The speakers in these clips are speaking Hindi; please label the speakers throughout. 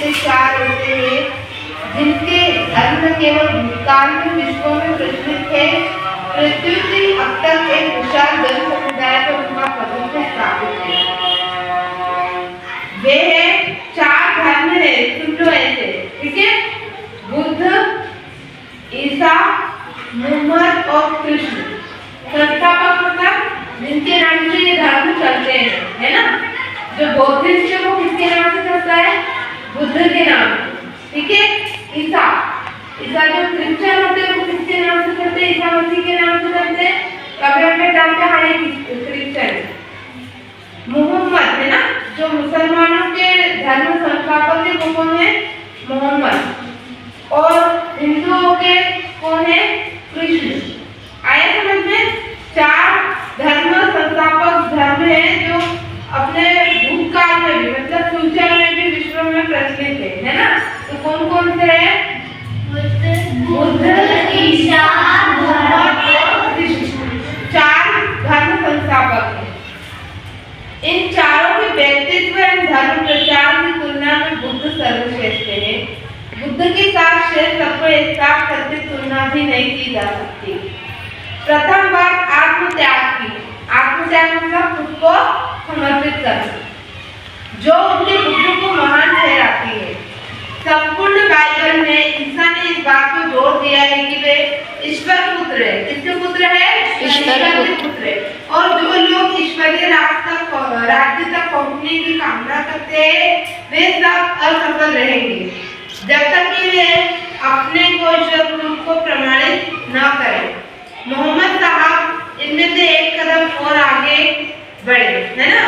Speaker 1: से चार ऐसे हैं जिनके धर्म केवल भूतकाल में विश्व में प्रचलित है। पृथ्वी से अब तक एक विशाल जन समुदाय पर उनका प्रभुत्व स्थापित है। वे है चार धर्म है, सुन लो ऐसे, ठीक है? बुद्ध, ईसा, मोहम्मद और कृष्ण। संस्थापक मतलब जिनके नाम से ये धर्म चलते हैं, है ना? जो बौद्धिस्ट है वो किसके नाम से चलता है? बुद्ध के नाम, ठीक है? ईसा जो क्रिश्चियन होते हैं वो किसके नाम से चलते हैं? ईसा मसीह के नाम से चलते हैं। कभी हमें जानते हैं क्रिश्चियन। मोहम्मद है ना, जो मुसलमानों के धर्म संस्थापक है वो कौन है? मोहम्मद। और हिंदुओं के कौन है? कृष्ण। आया समझ में? चार धर्म संस्थापक धर्म है जो अपने भूतकाल में भी मतलब फ्यूचर में भी विश्व में प्रचलित है ना? तो कौन कौन से है? बुद्ध, ईसा, मोहम्मद और कृष्ण। चार धर्म संस्थापक हैं। इन चारों के व्यक्तित्व एवं धर्म प्रचार की तुलना में बुद्ध सर्वश्रेष्ठ है। बुद्ध के साथ शेष सबको एक साथ करके तुलना भी नहीं की जा सकती। प्रथम बात आत्मत्याग की। आत्मत्याग मतलब खुद को समर्पित करना, जो उनके बुद्ध को महान ठहराती है। संपूर्ण बाइबल में ईसा ने इस बात पर जोर दिया है कि वे ईश्वर पुत्र है। किसके पुत्र है? ईश्वर के पुत्र है। और जो लोग ईश्वरीय राज्य तक पहुंचने की कामना करते हैं वे सब असफल रहेंगे जब तक कि वे अपने को ईश्वर को प्रमाणित न करें। मोहम्मद साहब इनमें से एक कदम और आगे बढ़े, है ना?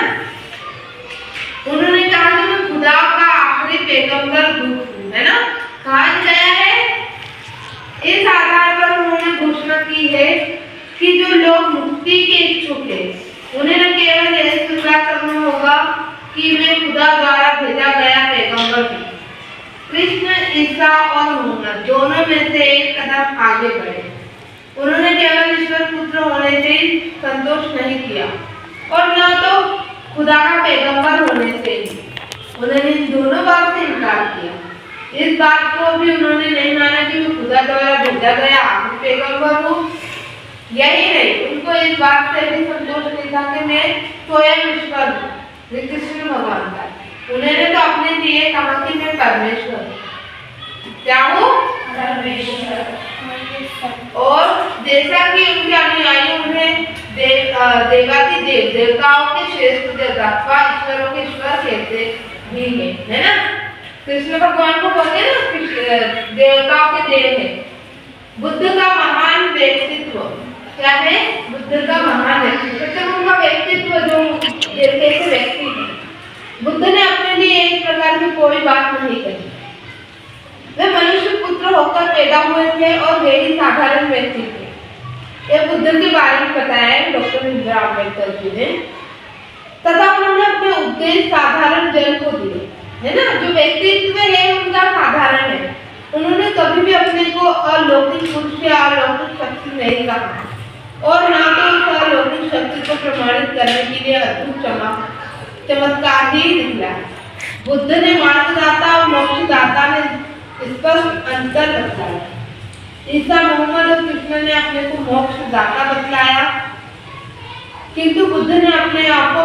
Speaker 1: उन्होंने कहा कि मैं खुदा का आखिरी पैगंबर दूत हूं, है ना? कहा गया है। इस आधार पर उन्होंने घोषणा की है कि जो लोग मुक्ति के इच्छुक हैं उन्हें न केवल यह स्वीकार करना होगा कि वे खुदा द्वारा भेजा गया पैगंबर हैं। कृष्ण, ईसा और मोहम्मद दोनों में से एक कदम आगे बढ़े। उन्होंने केवल ईश्वर पुत्र होने से संतोष नहीं किया और न तो खुदा का पैगंबर होने से ही। उन्होंने इन दोनों बात से इनकार किया। इस बात को भी उन्होंने नहीं माना कि मैं खुदा द्वारा भेजा गया आखिरी पैगंबर हूँ। यही नहीं, उनको इस बात से भी संतोष नहीं था कि मैं स्वयं ईश्वर हूँ, कृष्ण भगवान का। उन्होंने तो अपने लिए कहा कि मैं परमेश्वर हूँ। क्या हूँ? परमेश्वर। और जैसा कि उनके अनुयायी उन्हें देवादिदेव देवताओं के श्रेष्ठ देवता अथवा ईश्वरों के ईश्वर कहते भी हैं, है ना? कृष्ण भगवान को बोलते हैं ना देवताओं के देव है। बुद्ध का महान व्यक्तित्व क्या है? बुद्ध का महान व्यक्तित्व, उनका व्यक्तित्व जो कैसे व्यक्ति है। बुद्ध ने अपने लिए एक प्रकार की कोई बात नहीं कही। वे मनुष्य पुत्र होकर पैदा हुए थे और वे ही साधारण व्यक्ति थे। ये बुद्ध के बारे में बताया है डॉक्टर भीमराव अम्बेडकर जी ने। तथा उन्होंने अपने उपदेश साधारण जन को दिए, है ना? जो व्यक्तित्व है उनका साधारण है। उन्होंने कभी भी अपने को अलौकिक पुरुष या अलौकिक शक्ति नहीं कहा और ना तो उस अलौकिक शक्ति को प्रमाणित करने के लिए अद्भुत चमत्कार ही दिखला। बुद्ध ने मार्गदाता और मोक्षदाता में स्पष्ट अंतर बतलाया। ईसा, मोहम्मद और कृष्ण ने अपने को मोक्षदाता बतलाया, किंतु बुद्ध ने अपने आप को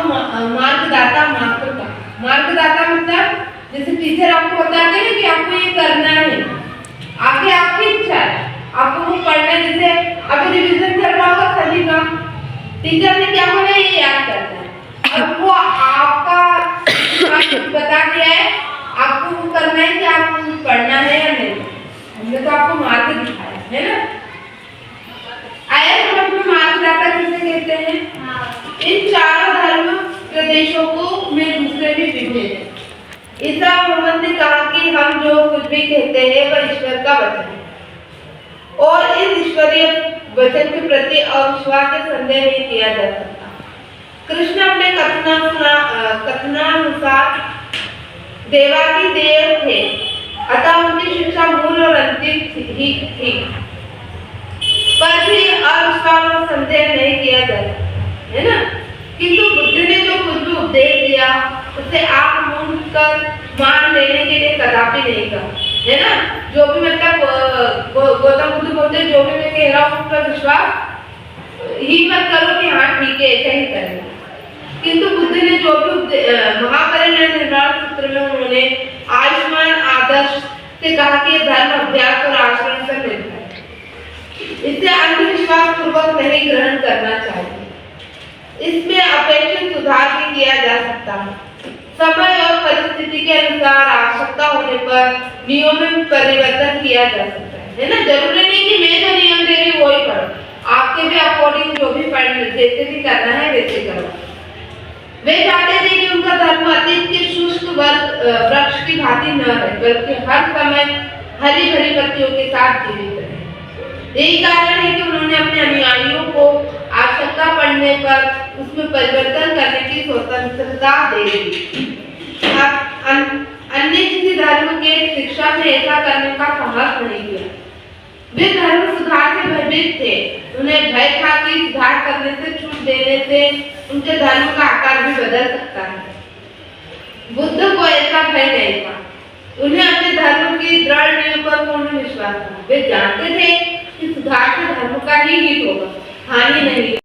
Speaker 1: मार्गदाता मात्र कहा। मार्गदाता मतलब जैसे टीचर आपको बताते हैं कि आपको ये करना है, आगे आपकी इच्छा है, आपको वो पढ़ना है। जैसे अभी रिवीजन चल रहा होगा सभी का, टीचर ने क्या बोला ये याद करना है। अब वो आपका बता दिया है, आपको वो करना है कि आपको पढ़ना है या नहीं। हमने तो आपको मार्ग दिखाया है ना? आया समझ में? मार्गदाता किसे कहते हैं? इन चारों धर्म प्रदेशों को में दूसरे भी विभेद है। ईसा मोहम्मद ने कहा कि हम जो कुछ भी कहते हैं वह ईश्वर का वचन है और इस ईश्वरीय वचन के प्रति अविश्वास या संदेह नहीं किया जा सकता। कृष्ण अपने कथनानुसार देवादिदेव थे, अतः उनकी शिक्षा मूल और अंतिम ही थी, पर भी अविश्वास और संदेह नहीं किया जा सकता, है ना? किंतु बुद्ध ने जो कुछ भी उपदेश दिया उसे आप मूल कर मान लेने के लिए कदापि कदापि नहीं कहा, है ना। जो भी मतलब गौतम बुद्ध बोलते जो भी मैं कह रहा हूँ उस पर विश्वास ही मत करो कि हाँ ठीक है ऐसा ही करेंगे। किंतु बुद्ध ने जो भी महापरिनिर्वाण निर्वाण सूत्र में उन्होंने आयुष्मान आदर्श से कहा कि धर्म अभ्यास और आचरण पर निर्भर है, इसे अंधविश्वास पूर्वक नहीं ग्रहण करना चाहिए, इसमें अपेक्षित सुधार भी किया जा सकता है। समय और परिस्थिति के अनुसार आवश्यकता होने पर नियमों में परिवर्तन किया जा सकता है ना। जरूरी नहीं कि मैं जो नियम दे रही हूँ वही पढ़ो, आपके भी अकॉर्डिंग जो भी पढ़ने जैसे भी करना है वैसे करो। वे चाहते थे कि उनका धर्म अतीत के शुष्क वृक्ष की भांति न रहे, बल्कि हर समय हरी भरी पत्तियों के साथ जीवित रहे। यही कारण है कि उन्होंने अपने अनुयायियों को आवश्यकता पड़ने पर उसमें परिवर्तन करने की स्वतंत्रता दे दी। अन्य किसी धर्म के शिक्षा से ऐसा करने का साहस नहीं किया। वे धर्म सुधार से भयभीत थे, उन्हें भय था कि सुधार करने से, छूट देने से उनके धर्म का आकार भी बदल सकता है। बुद्ध को ऐसा भय नहीं था, उन्हें अपने धर्म की दृढ़ नींव पर पूर्ण विश्वास था। वे जानते थे कि सुधार से धर्म का ही हित होगा, हानि नहीं।